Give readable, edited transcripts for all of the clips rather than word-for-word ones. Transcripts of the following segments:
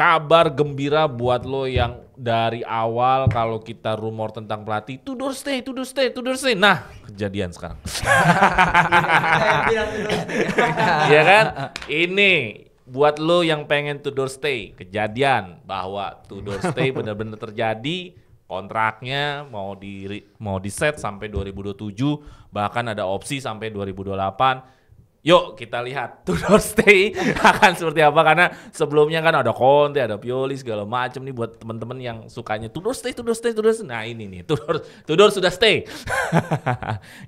kabar gembira buat lo yang dari awal kalau kita rumor tentang pelatih Tudor stay. Nah, kejadian sekarang. Iya kan? Ini buat lo yang pengen Tudor stay, kejadian bahwa Tudor stay benar-benar terjadi. Kontraknya mau di set sampai 2027, bahkan ada opsi sampai 2028. Yuk kita lihat Tudor stay akan seperti apa, karena sebelumnya kan ada Conte, ada Pioli segala macam nih buat teman-teman yang sukanya Tudor stay. Nah ini nih Tudor sudah stay.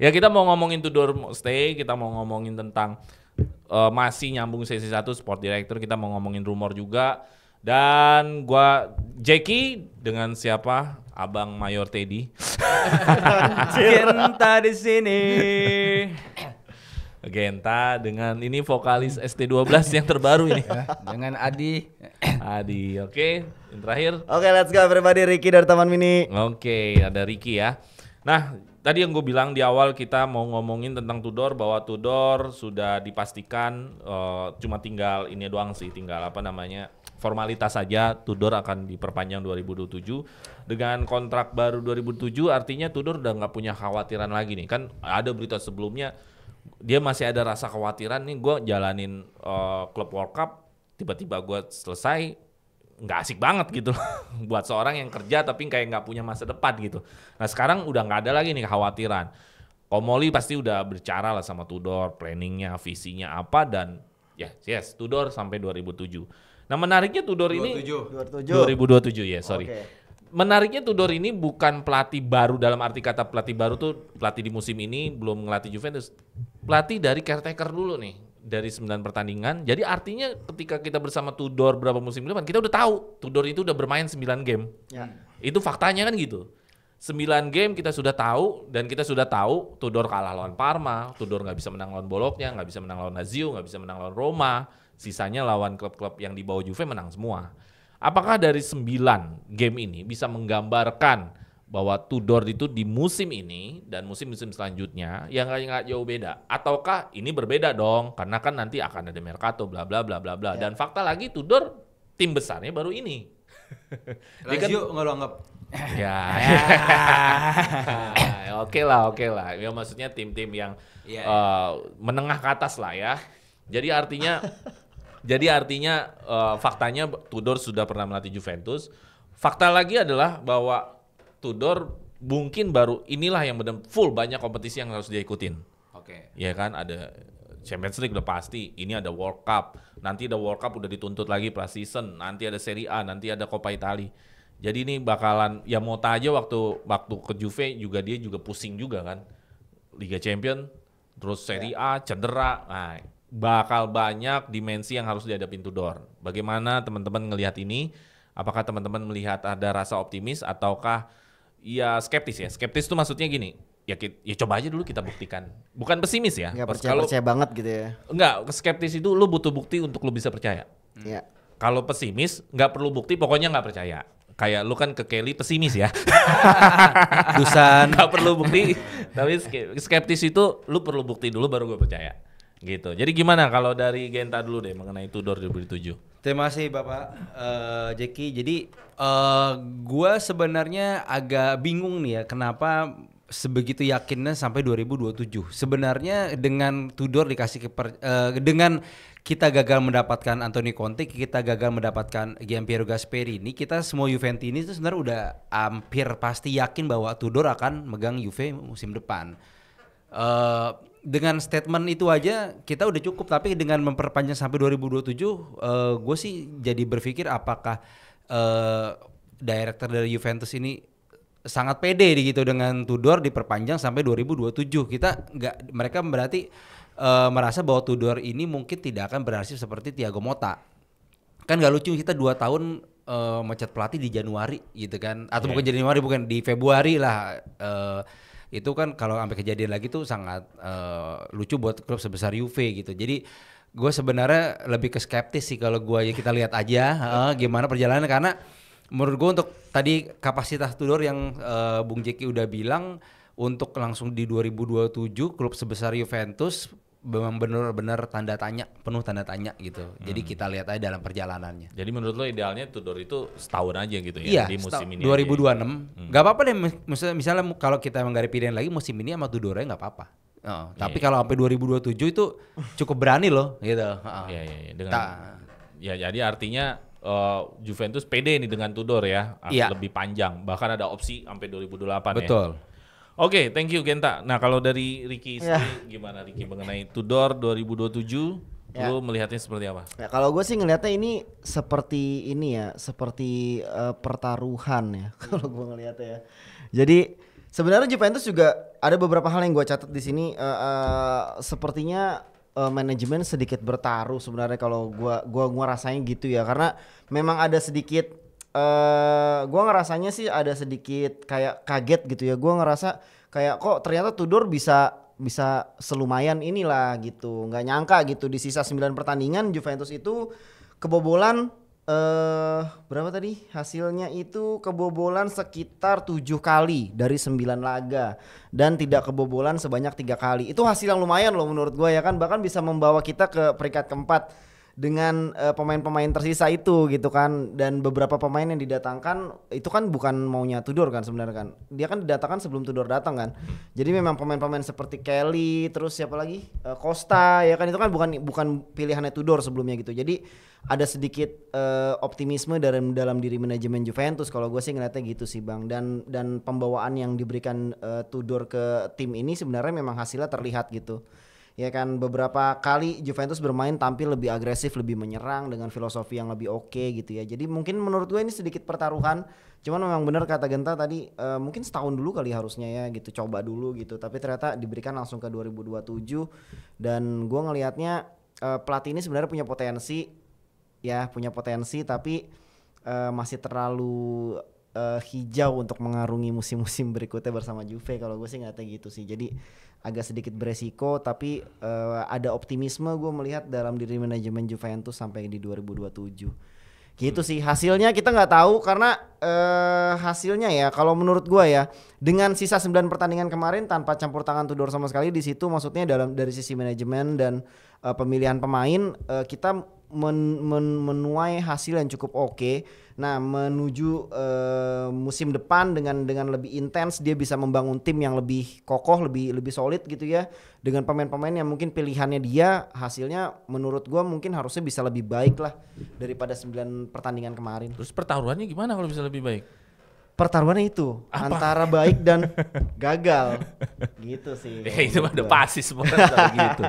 Ya kita mau ngomongin Tudor stay, kita mau ngomongin tentang masih nyambung sesi 1 Sport Director, kita mau ngomongin rumor juga. Dan gua Jeki dengan siapa? Abang Mayor Teddy. Cinta di sini. Genta dengan ini vokalis ST12 yang terbaru ini. Dengan Adi. Oke. Yang terakhir. Oke, let's go everybody. Ricky dari Taman Mini. Oke, ada Ricky ya. Nah, tadi yang gue bilang di awal kita mau ngomongin tentang Tudor, bahwa Tudor sudah dipastikan cuma tinggal ini doang sih, tinggal formalitas saja. Tudor akan diperpanjang 2027 dengan kontrak baru 2007, artinya Tudor udah nggak punya khawatiran lagi nih. Kan ada berita sebelumnya dia masih ada rasa khawatiran nih, gue jalanin klub World Cup, tiba-tiba gue selesai, nggak asik banget gitu buat seorang yang kerja tapi kayak nggak punya masa depan gitu. Nah sekarang udah nggak ada lagi nih kekhawatiran. Komoli pasti udah bicara lah sama Tudor, planningnya, visinya apa, dan yes Tudor sampai 2007. Nah menariknya Tudor 2027 ya, sorry. Okay. Menariknya Tudor ini bukan pelatih baru, dalam arti kata pelatih baru tuh pelatih di musim ini belum ngelatih Juventus. Pelatih dari caretaker dulu nih, dari 9 pertandingan. Jadi artinya ketika kita bersama Tudor berapa musim depan, kita udah tahu Tudor itu udah bermain 9 game. Ya. Itu faktanya kan gitu. 9 game kita sudah tahu, dan kita sudah tahu Tudor kalah lawan Parma, Tudor nggak bisa menang lawan Bologna, nggak bisa menang lawan Lazio, nggak bisa menang lawan Roma. Sisanya lawan klub-klub yang di bawah Juve menang semua. Apakah dari 9 game ini bisa menggambarkan bahwa Tudor itu di musim ini dan musim-musim selanjutnya yang nggak jauh beda? Ataukah ini berbeda dong? Karena kan nanti akan ada Mercato bla bla bla bla bla. Dan fakta lagi Tudor tim besarnya baru ini. Lazio nggak lo anggap? Ya. Oke lah. Ya maksudnya tim-tim yang menengah ke atas lah ya. Jadi artinya faktanya Tudor sudah pernah melatih Juventus. Fakta lagi adalah bahwa Tudor mungkin baru inilah yang benar full banyak kompetisi yang harus dia ikutin. Oke. Ya kan, ada Champions League udah pasti, ini ada World Cup, nanti ada World Cup udah dituntut lagi pra-season, nanti ada Serie A, nanti ada Coppa Italia. Jadi ini bakalan, ya Mota aja waktu ke Juve juga dia juga pusing juga kan. Liga Champion, terus Serie A, cedera. Nah, bakal banyak dimensi yang harus dihadapin Tudor. Bagaimana teman-teman ngelihat ini? Apakah teman-teman melihat ada rasa optimis ataukah ya skeptis ya? Skeptis itu maksudnya gini, ya coba aja dulu kita buktikan. Bukan pesimis ya. Nggak percaya banget gitu ya. Enggak, skeptis itu lu butuh bukti untuk lu bisa percaya. Iya. Kalau pesimis nggak perlu bukti, pokoknya nggak percaya. Kayak lu kan ke Kelly pesimis ya. Dusan. Nggak perlu bukti. Tapi skeptis itu lu perlu bukti dulu baru gue percaya. Gitu. Jadi gimana kalau dari Genta dulu deh mengenai Tudor 2007? Terima kasih Bapak Jeki. Jadi gua sebenarnya agak bingung nih ya kenapa sebegitu yakinnya sampai 2027. Sebenarnya dengan Tudor dikasih dengan kita gagal mendapatkan Antonio Conte, kita gagal mendapatkan Gianpiero Gasperi ini, kita semua Juventini itu sebenarnya udah hampir pasti yakin bahwa Tudor akan megang Juve musim depan. Dengan statement itu aja kita udah cukup, tapi dengan memperpanjang sampai 2027 gue sih jadi berpikir apakah director dari Juventus ini sangat pede gitu dengan Tudor diperpanjang sampai 2027. Mereka berarti merasa bahwa Tudor ini mungkin tidak akan berhasil seperti Thiago Motta. Kan gak lucu kita 2 tahun mecat pelatih di Januari gitu kan, atau bukan Januari, bukan di Februari lah. Itu kan kalau sampai kejadian lagi tuh sangat lucu buat klub sebesar Juve gitu. Jadi gue sebenarnya lebih ke skeptis sih kalau kita lihat aja gimana perjalanan, karena menurut gue untuk tadi kapasitas Tudor yang Bung Jeki udah bilang untuk langsung di 2027 klub sebesar Juventus memang benar-benar penuh tanda tanya gitu. Jadi kita lihat aja dalam perjalanannya. Jadi menurut lo idealnya Tudor itu setahun aja gitu ya Iya, di musim ini. 2026. Gak apa-apa deh, misalnya kalau kita emang gak ada pilihan lagi musim ini sama Tudornya gak apa-apa. Tapi kalau sampai 2027 itu cukup berani loh gitu. Iya. Ya jadi artinya Juventus pede nih dengan Tudor ya, lebih panjang. Bahkan ada opsi sampai 2028 Betul. ya. Oke, thank you Genta. Nah, kalau dari Ricky sendiri gimana Ricky mengenai Tudor 2027? Lu melihatnya seperti apa? Ya, kalau gue sih ngelihatnya ini seperti pertaruhan ya kalau gue ngelihatnya ya. Jadi sebenarnya Juventus juga ada beberapa hal yang gue catat di sini. Sepertinya manajemen sedikit bertaruh sebenarnya kalau gue rasain gitu ya, karena memang ada sedikit gue ngerasanya sih ada sedikit kayak kaget gitu ya. Gue ngerasa kayak kok ternyata Tudor bisa selumayan inilah gitu. Nggak nyangka gitu di sisa 9 pertandingan Juventus itu kebobolan berapa tadi? Hasilnya itu kebobolan sekitar 7 kali dari 9 laga dan tidak kebobolan sebanyak 3 kali. Itu hasil yang lumayan loh menurut gue ya kan, bahkan bisa membawa kita ke peringkat keempat dengan pemain-pemain tersisa itu gitu kan. Dan beberapa pemain yang didatangkan itu kan bukan maunya Tudor kan sebenarnya kan, dia kan didatangkan sebelum Tudor datang kan. Jadi memang pemain-pemain seperti Kelly, terus siapa lagi, Costa ya kan, itu kan bukan pilihannya Tudor sebelumnya gitu. Jadi ada sedikit optimisme dalam diri manajemen Juventus kalau gue sih ngeliatnya gitu sih Bang. Dan pembawaan yang diberikan Tudor ke tim ini sebenarnya memang hasilnya terlihat gitu. Ya kan, beberapa kali Juventus bermain tampil lebih agresif, lebih menyerang dengan filosofi yang lebih oke gitu ya. Jadi mungkin menurut gue ini sedikit pertaruhan. Cuman memang benar kata Genta tadi, mungkin setahun dulu kali harusnya ya gitu, coba dulu gitu. Tapi ternyata diberikan langsung ke 2027. Dan gue ngelihatnya pelatih ini sebenarnya punya potensi tapi masih terlalu hijau untuk mengarungi musim-musim berikutnya bersama Juve. Kalau gue sih ngeliatnya gitu sih. Jadi agak sedikit beresiko, tapi ada optimisme gue melihat dalam diri manajemen Juventus sampai di 2027. Gitu sih. Hasilnya kita nggak tahu karena hasilnya ya kalau menurut gue ya, dengan sisa 9 pertandingan kemarin tanpa campur tangan Tudor sama sekali di situ, maksudnya dari sisi manajemen dan pemilihan pemain, kita menuai hasil yang cukup oke. Nah, menuju musim depan dengan lebih intens, dia bisa membangun tim yang lebih kokoh, lebih solid gitu ya. Dengan pemain-pemain yang mungkin pilihannya dia, hasilnya menurut gua mungkin harusnya bisa lebih baik lah daripada 9 pertandingan kemarin. Terus pertaruhannya gimana kalau bisa lebih baik? Pertaruhannya itu antara baik dan gagal. Gitu sih. Itu udah pasti semua gitu.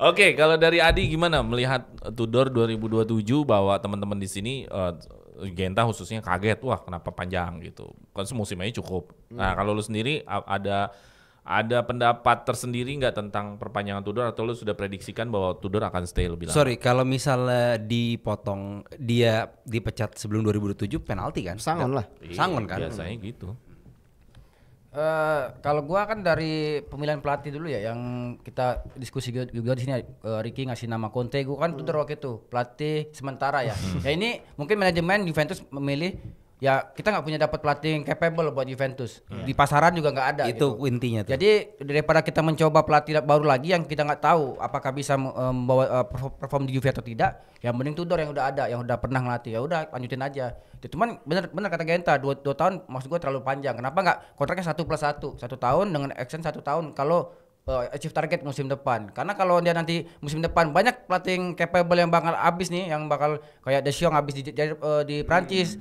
Oke, kalau dari Adi gimana melihat Tudor 2027, bahwa teman-teman di sini Genta khususnya kaget, wah kenapa panjang gitu. Kan musim aja cukup. Nah, kalau lu sendiri ada pendapat tersendiri nggak tentang perpanjangan Tudor, atau lu sudah prediksikan bahwa Tudor akan stay lebih lama? Sorry, kalau misalnya dipotong dia dipecat sebelum 2027 penalti kan? Sangon lah. Sangon kan? Biasanya gitu. Kalau gua kan dari pemilihan pelatih dulu ya, yang kita diskusi juga di sini. Ricky ngasih nama Conte, gua kan Tudor waktu itu pelatih sementara ya. Ya ini mungkin manajemen Juventus memilih, ya kita nggak punya dapat pelatih yang capable buat Juventus. Di pasaran juga nggak ada. Itu gitu. intinya tuh. Jadi daripada kita mencoba pelatih baru lagi yang kita nggak tahu apakah bisa membawa perform di Juve atau tidak, yang mending Tudor yang udah ada, yang udah pernah ngelatih, ya udah lanjutin aja. Cuman benar kata Genta, 2 tahun maksud gue terlalu panjang. Kenapa nggak kontraknya 1+1 tahun dengan extension 1 tahun kalau achieve target musim depan. Karena kalau dia nanti musim depan banyak pelatih yang capable yang bakal habis nih, yang bakal kayak De Jong habis di Prancis,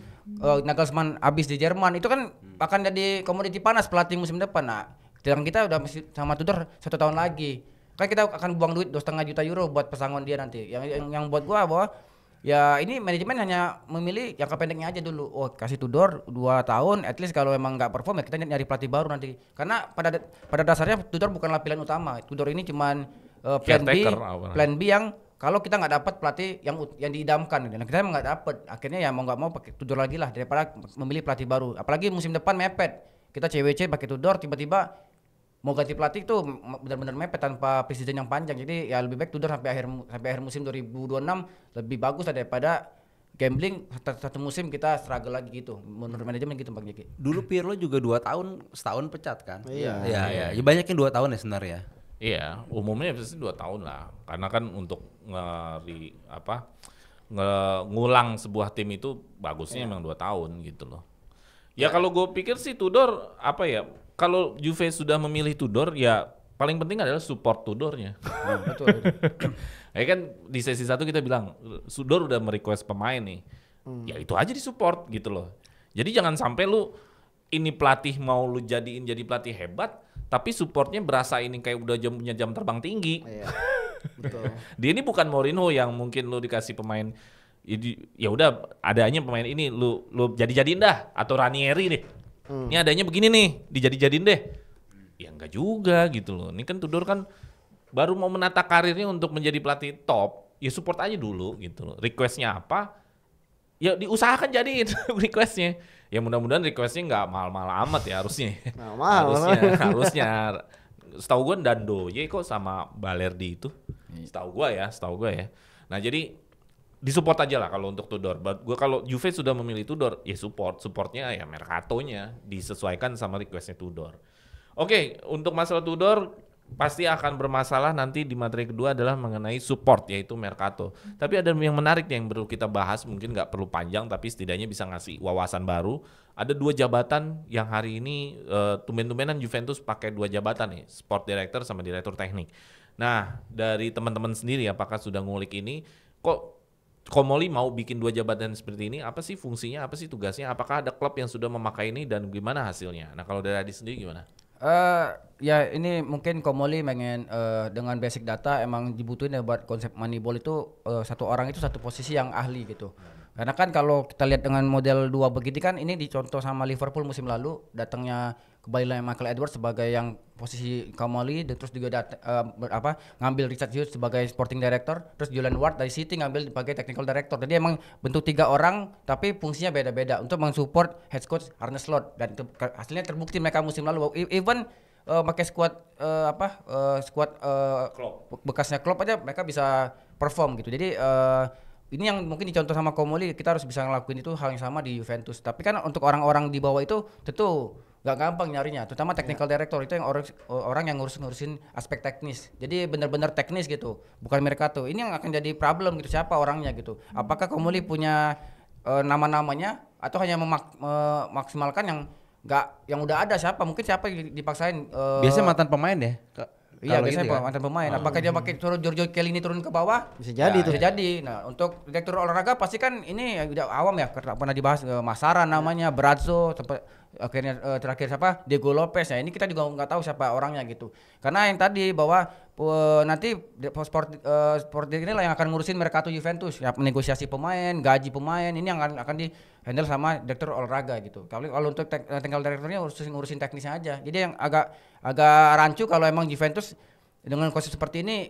Nagelsmann habis di Jerman, itu kan akan jadi komoditi panas pelatih musim depan. Nah, sedangkan kita udah masih sama Tudor 1 tahun lagi. Kan kita akan buang duit 2,5 juta euro buat pesangon dia nanti. Yang buat gua bahwa ya ini manajemen hanya memilih jangka pendeknya aja dulu. Oh, kasih Tudor 2 tahun, at least kalau emang nggak perform ya kita nyari pelatih baru nanti. Karena pada dasarnya Tudor bukanlah pilihan utama. Tudor ini cuman plan B yang kalau kita nggak dapat pelatih yang diidamkan, dan kita emang nggak dapat. Akhirnya ya mau nggak mau pakai Tudor lagi lah daripada memilih pelatih baru. Apalagi musim depan mepet. Kita CWC pakai Tudor, tiba-tiba mau ganti pelatih tuh benar-benar mepet tanpa preseason yang panjang. Jadi ya lebih baik Tudor sampai akhir musim 2026 lebih bagus lah daripada gambling satu musim kita struggle lagi gitu. Menurut manajemen gitu Bang Jeki. Dulu Pirlo juga 2 tahun, setahun pecat kan? Iya. Ya banyak yang 2 tahun ya sebenarnya. Iya, umumnya pasti 2 tahun lah. Karena kan untuk ngulang sebuah tim itu bagusnya emang 2 tahun gitu loh. Ya kalau gue pikir sih Tudor apa ya? Kalau Juve sudah memilih Tudor ya paling penting adalah support Tudornya. Betul. Ya kan di sesi 1 kita bilang Tudor udah merequest pemain nih. Ya itu aja disupport gitu loh. Jadi jangan sampai lu ini pelatih mau lu jadiin jadi pelatih hebat, tapi supportnya berasa ini kayak udah punya jam terbang tinggi. Iya. Betul. Dia ini bukan Mourinho yang mungkin lu dikasih pemain ya udah adanya pemain ini lu jadi-jadiin dah atau Ranieri deh. Ini adanya begini nih, dijadi-jadiin deh. Ya enggak juga gitu loh. Ini kan Tudor kan baru mau menata karirnya untuk menjadi pelatih top, ya support aja dulu gitu loh. Requestnya apa? Ya diusahakan jadiin requestnya. Ya mudah-mudahan requestnya nggak mahal-mahal amat ya harusnya. Nah, mahal. harusnya. Setahu gue Dandoye kok sama Balerdi itu. Setahu gue ya. Nah jadi disupport aja lah kalau untuk Tudor. Gue kalau Juve sudah memilih Tudor, ya supportnya ya Mercatonya disesuaikan sama requestnya Tudor. Oke, untuk masalah Tudor pasti akan bermasalah nanti di materi kedua adalah mengenai support yaitu Mercato. Tapi ada yang menarik yang perlu kita bahas, mungkin nggak perlu panjang tapi setidaknya bisa ngasih wawasan baru. Ada 2 jabatan yang hari ini tumben-tumbenan Juventus pakai 2 jabatan nih, sport director sama direktur teknik. Nah dari teman-teman sendiri apakah sudah ngulik ini? Kok Comoli mau bikin 2 jabatan seperti ini? Apa sih fungsinya? Apa sih tugasnya? Apakah ada klub yang sudah memakai ini dan gimana hasilnya? Nah kalau dari Adi sendiri gimana? Ya ini mungkin Comoli pengen dengan basic data emang dibutuhin ya buat konsep Moneyball itu satu orang itu satu posisi yang ahli gitu. Karena kan kalau kita lihat dengan model 2 begini kan ini dicontoh sama Liverpool musim lalu datangnya kembali Michael Edwards sebagai yang posisi Comoli dan terus juga ngambil Richard Hughes sebagai sporting director, terus Julian Ward dari City ngambil sebagai technical director. Jadi emang bentuk 3 orang tapi fungsinya beda-beda untuk mensupport head coach Arne Slot dan hasilnya terbukti mereka musim lalu even pakai squad bekasnya Klopp aja mereka bisa perform gitu. Jadi ini yang mungkin dicontoh sama Comoli, kita harus bisa ngelakuin itu hal yang sama di Juventus. Tapi kan untuk orang-orang di bawah itu tentu gak gampang nyarinya, terutama technical director itu yang orang yang ngurusin aspek teknis. Jadi benar-benar teknis gitu, bukan Mercato. Ini yang akan jadi problem gitu, siapa orangnya gitu. Apakah Comoli punya nama-namanya atau hanya memaksimalkan yang udah ada siapa yang dipaksain Biasanya mantan pemain ya. Iya biasanya gitu ya? mantan pemain. Apakah dia pakai suruh Giorgio Chiellini turun ke bawah? Bisa jadi tuh. Bisa jadi. Nah untuk direktur olahraga pasti kan ini udah awam ya, pernah dibahas Masara namanya, Brazzo, akhirnya terakhir siapa? Diego Lopez. Nah ini kita juga nggak tahu siapa orangnya gitu. Karena yang tadi bahwa nanti sport ini lah yang akan ngurusin Mercato Juventus, ya negosiasi pemain, gaji pemain, ini yang akan di handle sama direktur olahraga gitu. Kalau untuk technical directornya ngurusin teknisnya aja. Jadi yang agak rancu kalau emang Juventus dengan konsep seperti ini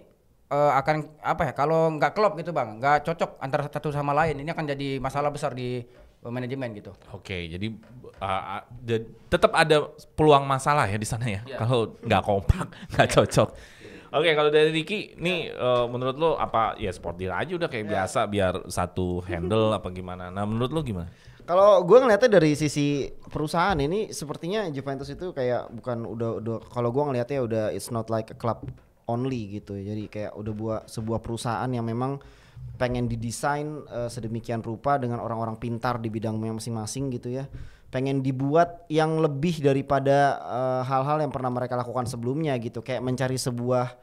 akan kalau nggak klop gitu bang, nggak cocok antara satu sama lain, ini akan jadi masalah besar di manajemen gitu. Oke, jadi tetap ada peluang masalah ya di sana ya. Kalau nggak kompak, nggak cocok. Oke, kalau dari Ricky, nih menurut lo apa ya sport deal aja udah kayak biasa biar satu handle apa gimana? Nah menurut lo gimana? Kalau gue ngeliatnya dari sisi perusahaan ini sepertinya Juventus itu kayak bukan udah kalau gue ngeliatnya udah it's not like a club only gitu. Jadi kayak udah buat sebuah perusahaan yang memang pengen didesain sedemikian rupa dengan orang-orang pintar di bidangnya masing-masing gitu ya. Pengen dibuat yang lebih daripada hal-hal yang pernah mereka lakukan sebelumnya gitu. Kayak mencari sebuah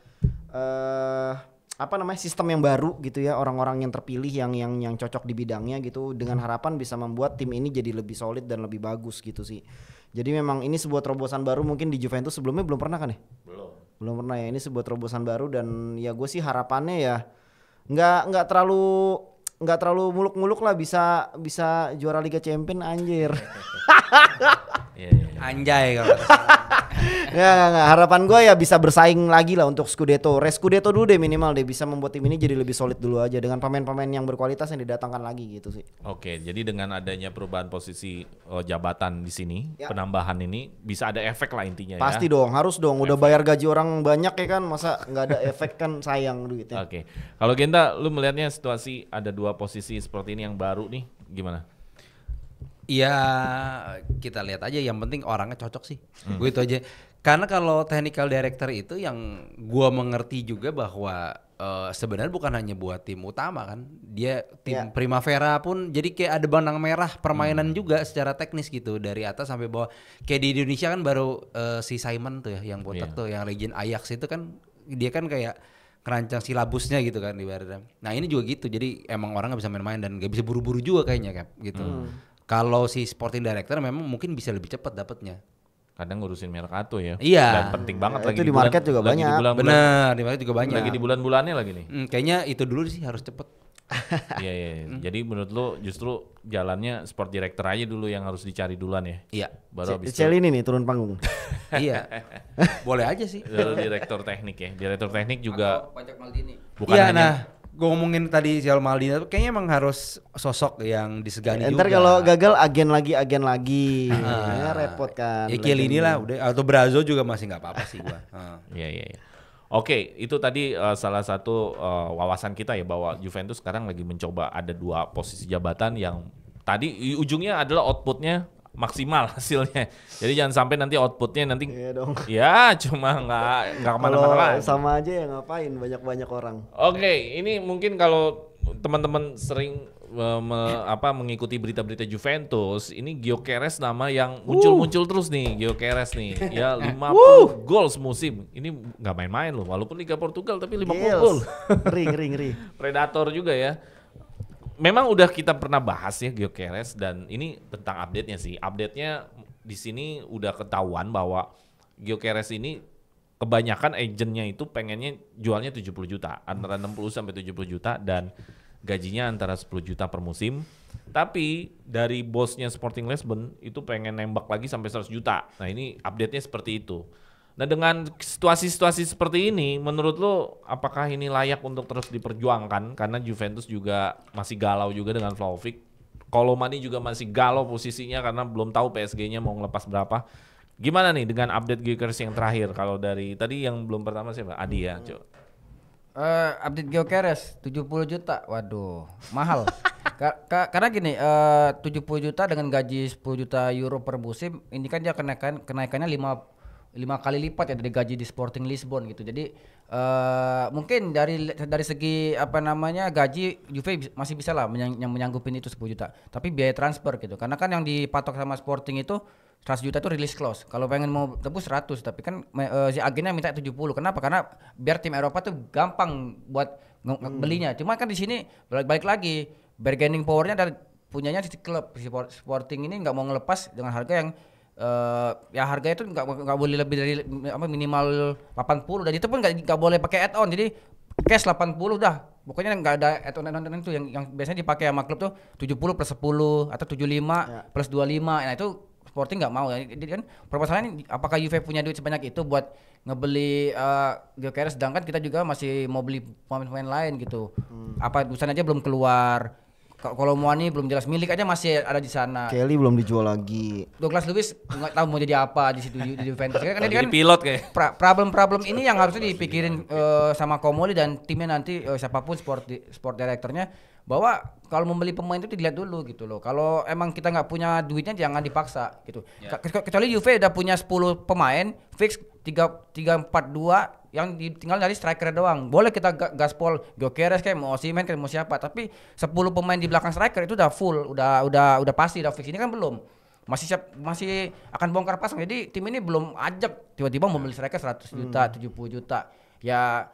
sistem yang baru gitu ya, orang-orang yang terpilih yang cocok di bidangnya gitu, dengan harapan bisa membuat tim ini jadi lebih solid dan lebih bagus gitu sih. Jadi memang ini sebuah terobosan baru, mungkin di Juventus sebelumnya belum pernah kan ya? Belum pernah ya, ini sebuah terobosan baru dan ya gue sih harapannya ya nggak terlalu muluk-muluk lah, bisa juara Liga Champion anjir. Anjay kalau Nggak. Harapan gue ya bisa bersaing lagi lah untuk Scudetto. Scudetto dulu deh minimal deh, bisa membuat tim ini jadi lebih solid dulu aja dengan pemain-pemain yang berkualitas yang didatangkan lagi gitu sih. Oke, jadi dengan adanya perubahan posisi jabatan di sini, Ya. penambahan ini bisa ada efek lah intinya. Pasti ya. dong, harus dong. Udah bayar gaji orang banyak ya kan, masa nggak ada efek kan, sayang duitnya. Oke, kalau Genta, lu melihatnya situasi ada 2 posisi seperti ini yang baru nih, gimana? Iya, kita lihat aja. Yang penting orangnya cocok sih. Gue itu aja. Karena kalau technical director itu yang gua mengerti juga bahwa sebenarnya bukan hanya buat tim utama kan. Dia tim Primavera pun jadi kayak ada benang merah permainan juga secara teknis gitu dari atas sampai bawah. Kayak di Indonesia kan baru si Simon tuh ya yang botak tuh yang legend Ajax itu kan dia kan kayak kerancang silabusnya gitu kan ibaratnya. Nah ini juga gitu. Jadi emang orang nggak bisa main-main dan nggak bisa buru-buru juga kayaknya kan gitu. Kalau si sporting director memang mungkin bisa lebih cepat dapatnya. Kadang ngurusin Mercato ya. Iya. Dan penting banget lagi Itu di market juga lagi banyak. di bulan-bulan- Bener, di market juga banyak. Lagi di bulan-bulannya lagi nih. Kayaknya itu dulu sih harus cepet. Iya iya. Jadi menurut lo justru jalannya sport director aja dulu yang harus dicari duluan ya. Iya. Baru habis itu Cel ini nih turun panggung. Iya. Boleh aja sih. baru direktur teknik ya. Direktur teknik juga Atau Pajak Maldini. bukan Iya, hanya nah, gue ngomongin tadi Sial Maldini kayaknya emang harus sosok yang disegani juga. Ntar kalau gagal agen lagi. Ya, repot kan. Ya Chiellini lah udah atau Brazzo juga masih nggak apa-apa sih gua. Iya iya iya. Oke, itu tadi salah satu wawasan kita ya bahwa Juventus sekarang lagi mencoba ada 2 posisi jabatan yang tadi ujungnya adalah outputnya maksimal hasilnya. Jadi jangan sampai nanti outputnya nanti Iya dong. ya cuma nggak Kalau kemana-mana lagi. sama aja ya ngapain banyak orang. Oke, ini mungkin kalau teman-teman sering mengikuti berita-berita Juventus, ini Gyökeres nama yang muncul-muncul terus nih, Gyökeres nih. Ya 50 gol semusim. Ini nggak main-main loh, walaupun Liga Portugal tapi 50 gol. Ngeri. Predator juga ya. Memang udah kita pernah bahas ya Gyökeres dan ini tentang update-nya sih. Update-nya di sini udah ketahuan bahwa Gyökeres ini kebanyakan agentnya itu pengennya jualnya 70 juta, antara 60 sampai 70 juta dan gajinya antara 10 juta per musim. Tapi dari bosnya Sporting Lisbon itu pengen nembak lagi sampai 100 juta. Nah, ini update-nya seperti itu. Nah, dengan situasi-situasi seperti ini, menurut lo apakah ini layak untuk terus diperjuangkan? Karena Juventus juga masih galau juga dengan Vlahovic. Colomani juga masih galau posisinya karena belum tahu PSG-nya mau ngelepas berapa. Gimana nih dengan update Gyökeres yang terakhir? Kalau dari tadi yang belum pertama siapa? Adi ya, coba. Update Gyökeres 70 juta. Waduh, mahal. Karena gini, 70 juta dengan gaji 10 juta euro per musim, ini kan dia kenaikannya 5 kali lipat ya dari gaji di Sporting Lisbon gitu. Jadi mungkin dari segi gaji Juve masih bisa lah menyanggupin itu 10 juta. Tapi biaya transfer gitu. Karena kan yang dipatok sama Sporting itu 100 juta itu release clause. Kalau pengen mau tebus 100, tapi kan si agennya minta 70. Kenapa? Karena biar tim Eropa tuh gampang buat belinya. Cuma kan di sini balik lagi bargaining powernya dari punyanya si klub. Sporting ini nggak mau ngelepas dengan harga yang harganya itu nggak boleh lebih dari minimal 80 dan itu pun nggak boleh pakai add-on. Jadi cash 80 dah. Pokoknya nggak ada add-on itu yang biasanya dipakai sama klub tuh 70 plus 10 atau 75 plus 25. Nah itu Sporting nggak mau ya. Jadi kan permasalahannya apakah Juve punya duit sebanyak itu buat ngebeli Gyökeres, sedangkan kita juga masih mau beli pemain-pemain lain gitu. Apa Dusan aja belum keluar. Kalau Muani belum jelas, milik aja masih ada di sana. Kelly belum dijual lagi. Douglas Luiz nggak tahu mau jadi apa di situ di Juventus. Kan ini kan pilot kayak. Problem ini yang harusnya dipikirin sama Comoli dan timnya nanti siapapun sport directornya, bahwa kalau membeli pemain itu dilihat dulu gitu loh. Kalau emang kita nggak punya duitnya jangan dipaksa gitu. Kecuali Juve udah punya 10 pemain fix 3-4-2 yang tinggal dari striker doang. Boleh kita gaspol Gyökeres kayak mau Osimhen kayak mau siapa, tapi 10 pemain di belakang striker itu udah full, udah pasti udah fix. Ini kan belum. Masih akan bongkar pasang. Jadi tim ini belum ajak tiba-tiba mau beli striker 100 juta, 70 juta. Ya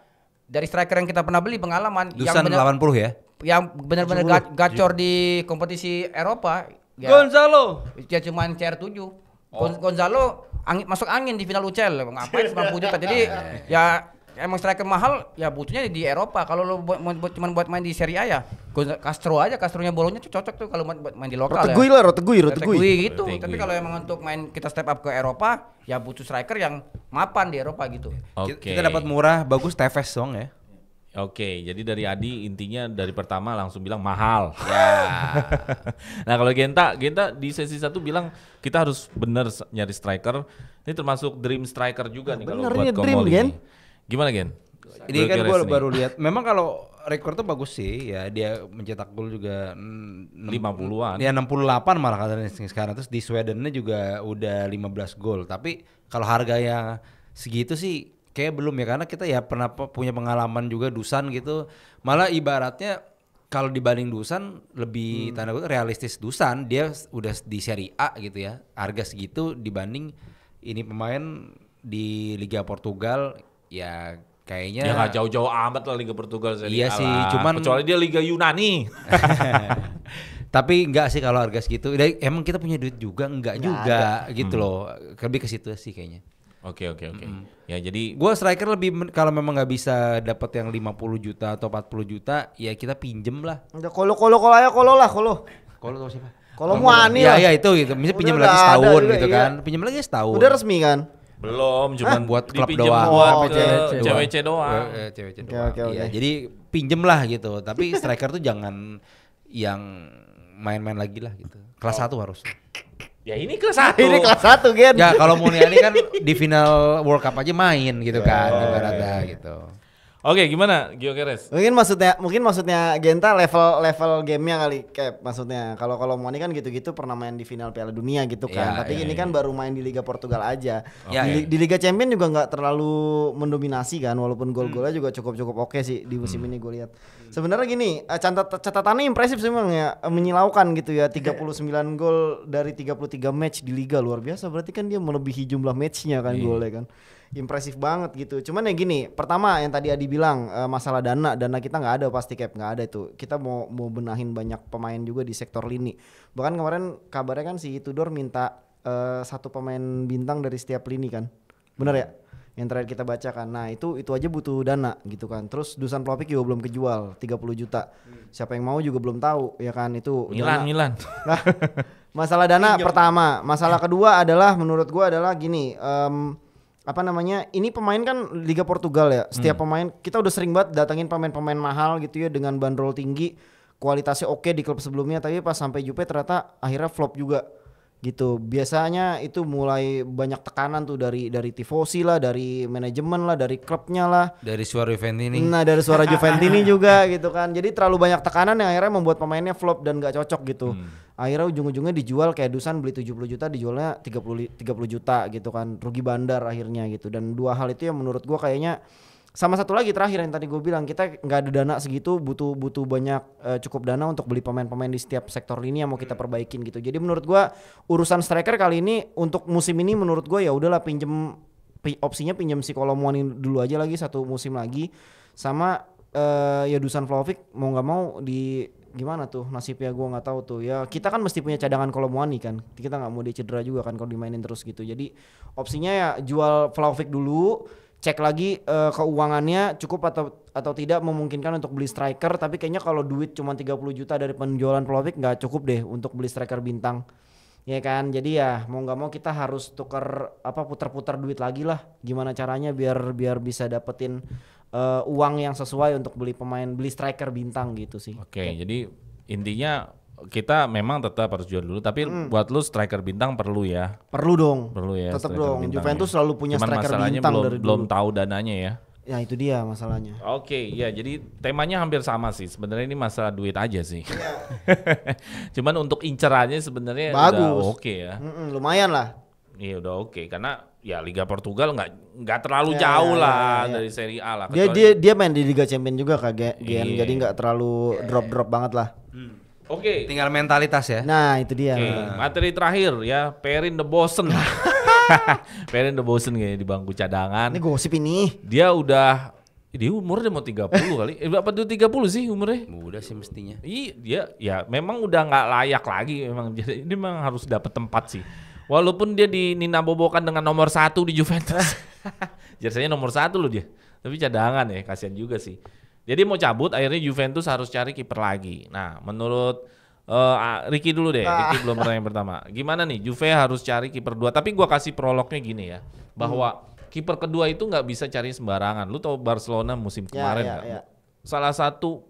dari striker yang kita pernah beli pengalaman Dusan yang 80 ya. Yang benar-benar gacor di kompetisi Eropa ya, Gonzalo. dia cuman CR7. Gonzalo masuk angin di final UCL, ngapain 90 juta. Jadi ya emang striker mahal ya butuhnya di Eropa. Kalau lo cuma buat main di Serie A ya Castronya Bologna cocok tuh kalau buat main di lokal. Rotegui gitu. Tapi kalau emang untuk main kita step up ke Eropa ya butuh striker yang mapan di Eropa gitu. Kita dapat murah, bagus Tevez dong ya. Oke, jadi dari Adi intinya dari pertama langsung bilang mahal. Ya. Nah kalau Genta di sesi 1 bilang kita harus bener nyari striker. Ini termasuk dream striker juga nih kalau buat Comoli. Gimana Gen? Ini kan gue baru lihat. Memang kalau rekor tuh bagus sih ya, dia mencetak gol juga 50-an. Ya 68 malah katanya sekarang. Terus di Swedennya juga udah 15 gol. Tapi kalau harganya segitu sih kayak belum ya, karena kita ya pernah punya pengalaman juga Dusan gitu. Malah ibaratnya kalau dibanding Dusan lebih tanda kutip realistis. Dusan dia udah di Serie A gitu ya. Harga segitu dibanding ini pemain di Liga Portugal ya kayaknya Ya nggak jauh-jauh amat lah Liga Portugal Serie Iya A sih, lah. cuman kecuali dia Liga Yunani. tapi enggak sih kalau harga segitu. Emang kita punya duit juga enggak juga gitu loh. Lebih ke situ sih kayaknya. Oke. Ya jadi Gua striker lebih kalau memang nggak bisa dapat yang 50 juta atau 40 juta ya kita pinjem lah. Udah kolo aja kolo. Kalau tahu siapa? Kolo Muani lah. Iya itu gitu. Misalnya pinjem Udah lagi ada setahun juga, gitu iya. kan. Pinjem lagi setahun. Udah resmi kan? belum, cuman buat klub dipinjem doang. buat Oh, ke CWC CWC doang. CWC Oke, doang. oke. Iya, jadi pinjem lah gitu. Tapi striker tuh jangan yang main-main lagi lah gitu. Kelas 1 harus. Ya ini kelas 1. Ini kelas 1 Gen. Ya kalau Muniani kan di final World Cup aja main gitu kan ibaratnya gitu. Oke, gimana Gyökeres? Mungkin maksudnya Genta level gamenya kali kayak maksudnya kalau Muani kan gitu-gitu pernah main di final Piala Dunia gitu kan. Ya, Tapi ya, ini kan baru main di Liga Portugal aja. Ya, Di Liga Champion juga nggak terlalu mendominasi kan, walaupun gol-golnya juga cukup oke sih di musim ini gue lihat. Sebenarnya gini, catatannya impresif sih memang ya, menyilaukan gitu ya, 39 gol dari 33 match di liga, luar biasa. Berarti kan dia melebihi jumlah matchnya kan golnya kan. Impresif banget gitu. Cuman ya gini, pertama yang tadi Adi bilang masalah dana kita nggak ada, pasti cap nggak ada itu. Kita mau benahin banyak pemain juga di sektor lini. Bahkan kemarin kabarnya kan si Tudor minta satu pemain bintang dari setiap lini kan, bener ya? Yang terakhir kita baca kan. Nah itu aja butuh dana gitu kan. Terus Dusan Vlahovic juga belum kejual 30 juta. Siapa yang mau juga belum tahu ya kan, itu Milan. Nah, masalah dana pertama. Masalah kedua adalah menurut gua adalah gini. Ini pemain kan Liga Portugal ya. Setiap pemain kita udah sering banget datangin pemain-pemain mahal gitu ya dengan bandrol tinggi, kualitasnya oke di klub sebelumnya, tapi pas sampai Juve ternyata akhirnya flop juga gitu. Biasanya itu mulai banyak tekanan tuh dari tifosi lah, dari manajemen lah, dari klubnya lah. Dari suara Juventini. Nah dari suara Juventini juga gitu kan. Jadi terlalu banyak tekanan yang akhirnya membuat pemainnya flop dan gak cocok gitu. Akhirnya ujung-ujungnya dijual kayak Dusan beli 70 juta dijualnya 30 juta gitu kan. Rugi bandar akhirnya gitu. Dan dua hal itu yang menurut gua kayaknya, sama satu lagi terakhir yang tadi gue bilang, kita nggak ada dana segitu, butuh banyak cukup dana untuk beli pemain-pemain di setiap sektor lini yang mau kita perbaikin gitu. Jadi menurut gue urusan striker kali ini untuk musim ini menurut gue ya udahlah opsinya pinjam si Kolo Muani dulu aja lagi satu musim lagi, sama ya Dusan Vlahovic mau nggak mau di gimana tuh nasibnya gue nggak tahu tuh ya. Kita kan mesti punya cadangan Kolo Muani kan, kita nggak mau dia cedera juga kan kalau dimainin terus gitu. Jadi opsinya ya jual Vlahovic dulu, cek lagi keuangannya cukup atau tidak memungkinkan untuk beli striker. Tapi kayaknya kalau duit cuma 30 juta dari penjualan Vlahovic nggak cukup deh untuk beli striker bintang, ya kan. Jadi ya mau nggak mau kita harus putar-putar duit lagi lah, gimana caranya biar bisa dapetin uang yang sesuai untuk beli striker bintang gitu sih. Oke, jadi intinya kita memang tetap harus jual dulu, tapi buat lu striker bintang perlu ya. Perlu dong. Perlu ya. Tetap striker dong. bintang Juventus ya. selalu punya Cuman striker masalahnya bintang dari belum dulu. tahu dananya ya. Ya itu dia masalahnya. Oke, ya jadi temanya hampir sama sih. Sebenarnya ini masalah duit aja sih. Cuman untuk incerannya sebenarnya Bagus. udah oke ya. Lumayan lah. Iya udah oke, karena ya Liga Portugal nggak terlalu jauh lah dari Serie A lah. Dia main di Liga Champion juga Gen, jadi nggak terlalu drop banget lah. Oke. Tinggal mentalitas ya. Nah itu dia. Oke, materi terakhir ya, Perin the Bosen. Perin the Bosen kayaknya di bangku cadangan. Ini gosip ini. Dia umurnya mau 30 kali. Apa tuh 30 sih umurnya? Mudah sih mestinya. Iya, dia ya memang udah nggak layak lagi memang. Jadi ini memang harus dapat tempat sih. Walaupun dia dininabobokan dengan nomor 1 di Juventus. Jersey-nya nomor 1 loh dia. Tapi cadangan ya, kasihan juga sih. Jadi mau cabut, akhirnya Juventus harus cari kiper lagi. Nah, menurut Ricky dulu deh. Ricky belum pernah yang pertama. Gimana nih, Juve harus cari kiper 2. Tapi gua kasih prolognya gini ya, bahwa kiper kedua itu nggak bisa cari sembarangan. Lu tahu Barcelona musim kemarin nggak? Ya. Salah satu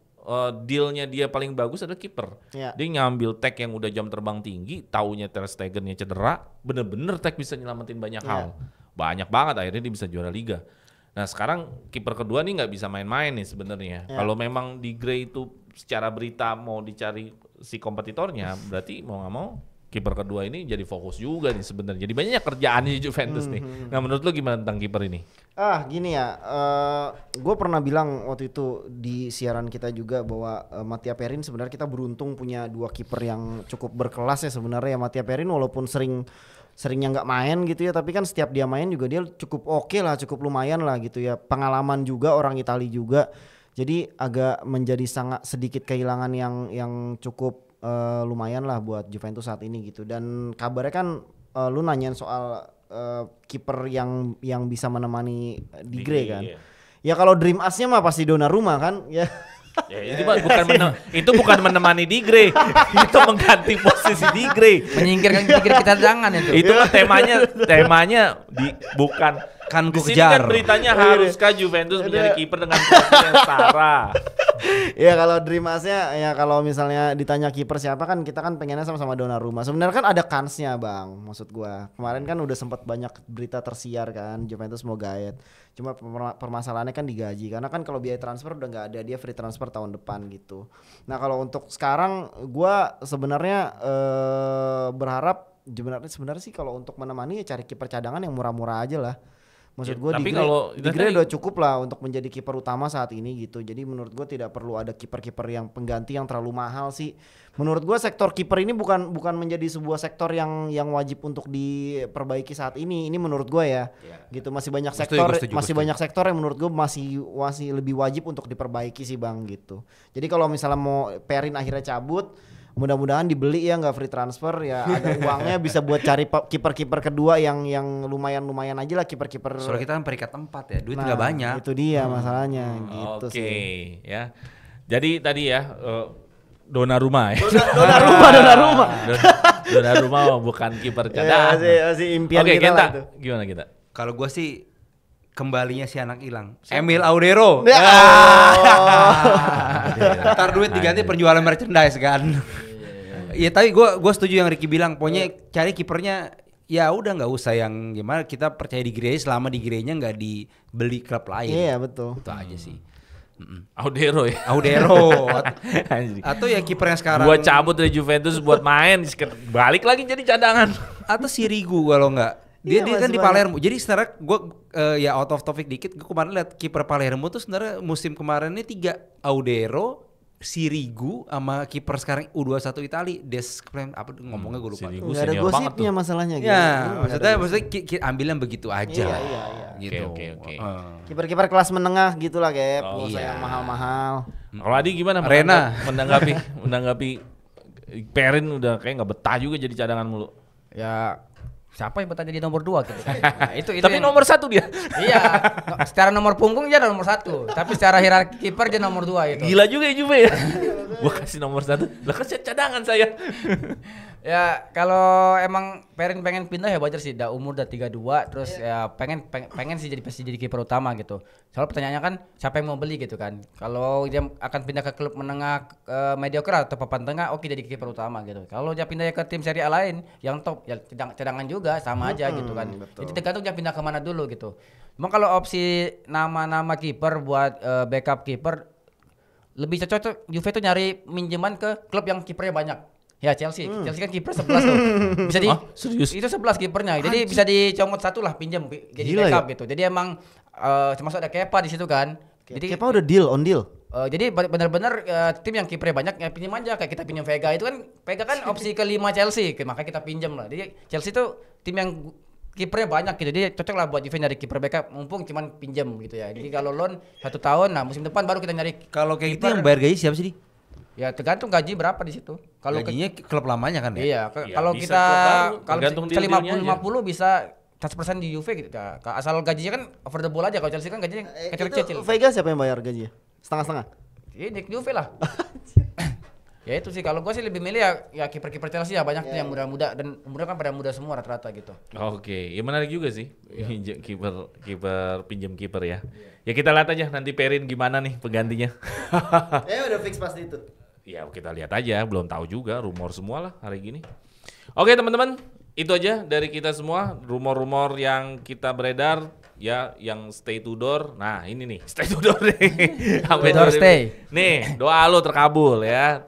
dealnya dia paling bagus adalah kiper. Ya. Dia ngambil Tek yang udah jam terbang tinggi, taunya Ter Stegennya cedera, bener-bener Tek bisa nyelamatin banyak hal. Banyak banget, akhirnya dia bisa juara liga. Nah sekarang kiper kedua nih nggak bisa main-main nih sebenarnya. Ya. Kalau memang di Gray itu secara berita mau dicari si kompetitornya, berarti mau nggak mau kiper kedua ini jadi fokus juga nih sebenarnya. Jadi banyak kerjaan di Juventus nih. Nah menurut lu gimana tentang kiper ini? Gini ya, gue pernah bilang waktu itu di siaran kita juga bahwa Mattia Perin sebenarnya kita beruntung punya 2 kiper yang cukup berkelas ya sebenarnya. Mattia Perin walaupun seringnya nggak main gitu ya, tapi kan setiap dia main juga dia cukup oke lah, cukup lumayan lah gitu ya. Pengalaman juga, orang Italia juga. Jadi agak menjadi sangat sedikit kehilangan yang cukup lumayan lah buat Juventus saat ini gitu. Dan kabarnya kan lu nanyain soal kiper yang bisa menemani Di Gray kan. Iya. Ya kalau dream us-nya mah pasti Donnarumma kan. Ya. Ya, itu bukan menemani Di Gray, itu mengganti posisi Di Gray. Menyingkirkan kita jangan itu. Itu mah temanya bukan Kan di ku sini kan kejar. beritanya haruskah Juventus menjadi kiper dengan profil yang setara. Ya kalau dream us-nya ya kalau misalnya ditanya kiper siapa kan kita kan pengennya sama-sama Donnarumma. Sebenarnya kan ada kansnya Bang, maksud gua. Kemarin kan udah sempat banyak berita tersiar kan Juventus mau gaet. Cuma permasalahannya kan digaji karena kan kalau biaya transfer udah nggak ada, dia free transfer tahun depan gitu. Nah kalau untuk sekarang gua sebenarnya berharap sebenarnya sih kalau untuk menemani ya cari kiper cadangan yang murah-murah aja lah. Maksud gue Tapi kalau Di Gray udah cukup lah untuk menjadi kiper utama saat ini gitu. Jadi menurut gue tidak perlu ada kiper-kiper yang pengganti yang terlalu mahal sih. Menurut gue sektor kiper ini bukan menjadi sebuah sektor yang wajib untuk diperbaiki saat ini. Ini menurut gue ya. Gitu masih banyak banyak sektor yang menurut gue masih lebih wajib untuk diperbaiki sih Bang gitu. Jadi kalau misalnya mau Perin akhirnya cabut, mudah-mudahan dibeli ya nggak free transfer ya, ada uangnya bisa buat cari kiper-kiper kedua yang lumayan aja lah, kiper-kiper. Soalnya kita kan peringkat 4 ya, duit nggak banyak. Itu dia masalahnya gitu Oke, sih. ya. Jadi tadi ya Donnarumma ya. Donnarumma bukan kiper cadangan. Masih impian Oke, kita lah kita itu. gimana kita? Kalau gue sih kembalinya si anak hilang, Emil Audero. Ntar duit diganti penjualan merchandise kan. Iya tapi gue setuju yang Ricky bilang, pokoknya cari kipernya ya udah nggak usah yang gimana, kita percaya di Gray selama di Gray-nya nggak dibeli klub lain. Iya betul. Itu aja sih. Audero ya. Audero Anjing. atau ya kiper yang sekarang. Gua cabut dari Juventus buat main, balik lagi jadi cadangan. Atau Sirigu kalau nggak. Dia Iya, kan masih di Palermo. Jadi sebenarnya gue ya out of topic dikit. Gue kemarin lihat kiper Palermo tuh sebenarnya musim kemarin ini 3, Audero, Sirigu, sama kiper sekarang U21 Itali, apa ngomongnya gue lupa. Sirigu Nggak ada senior banget gosipnya tuh. masalahnya gitu. Ya, Nggak ada maksudnya ambil yang begitu aja. Iya. Gitu. Oke. Kiper-kiper kelas menengah gitulah kayak nggak usah iya. yang mahal-mahal. Kalau Adi gimana Rena. menanggapi Perin udah kayak nggak betah juga jadi cadangan mulu. Ya siapa yang bertanya di nomor 2 gitu kan. Nah, itu Tapi yang- nomor 1 dia. Iya, secara nomor punggung dia nomor 1, tapi secara hierarki kiper dia nomor 2 itu. Gila juga ya Juve ya. Gua kasih nomor 1. Lah kan cadangan saya. Ya kalau emang Perin pengen pindah ya wajar sih, umur udah 32 terus ya pengen sih jadi kiper utama gitu. Soalnya pertanyaannya kan siapa yang mau beli gitu kan. Kalau dia akan pindah ke klub menengah mediocre atau papan tengah, oke jadi kiper utama gitu. Kalau dia pindah ke tim Serie A lain yang top ya cadangan juga sama aja gitu kan. Jadi tergantung dia pindah kemana dulu gitu. Cuma kalau opsi nama-nama kiper buat backup kiper lebih cocok Juve tuh nyari minjeman ke klub yang kipernya banyak. Ya Chelsea kan kiper 11 tuh. Bisa di serius? Itu 11 kipernya. Jadi bisa dicomot satu lah pinjam jadi Gila backup gitu. Jadi emang termasuk ada Kepa di situ kan. Jadi Kepa udah on deal. jadi benar-benar tim yang kipernya banyak ya pinjam aja, kayak kita pinjam Vega itu kan. Vega kan opsi kelima Chelsea, makanya kita pinjam lah. Jadi Chelsea tuh tim yang kipernya banyak gitu. Jadi cocok lah buat Juve nyari kiper backup mumpung cuman pinjam gitu ya. Jadi kalau loan 1 tahun, nah musim depan baru kita nyari. Kalau kayak gitu kiper. yang bayar gaji siapa sih? Ya tergantung gaji berapa di situ. Kalau Gajinya klub lamanya kan ya? iya, Ya, kalau bisa kita klub baru, kalau tergantung bisa deal-dealnya 50 bisa 100% di Juve gitu. Ya, asal gajinya kan affordable aja. Kalau Chelsea kan gajinya kecil-kecil. Itu Vega siapa yang bayar gajinya? Setengah-setengah. Ini Juve lah. Ya itu sih kalau gua sih lebih milih ya kiper-kiper Chelsea ya banyak tuh yang muda-muda dan umurnya kan pada muda semua rata-rata gitu. Oke, ya menarik juga sih. Kiper pinjam kiper ya. Ya kita lihat aja nanti Perin gimana nih penggantinya. Udah fix pasti itu. Ya kita lihat aja, belum tahu juga, rumor semua lah hari gini. Oke teman-teman, itu aja dari kita semua, rumor-rumor yang kita beredar ya yang stay Tudor. Nah, ini nih, stay Tudor nih. Sampai Tudor 2000. stay. Nih, doa lo terkabul ya.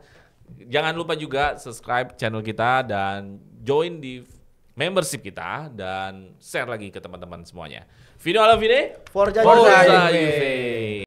Jangan lupa juga subscribe channel kita dan join di membership kita dan share lagi ke teman-teman semuanya. Vino ala Vine, Forza Forza Juve. Juve.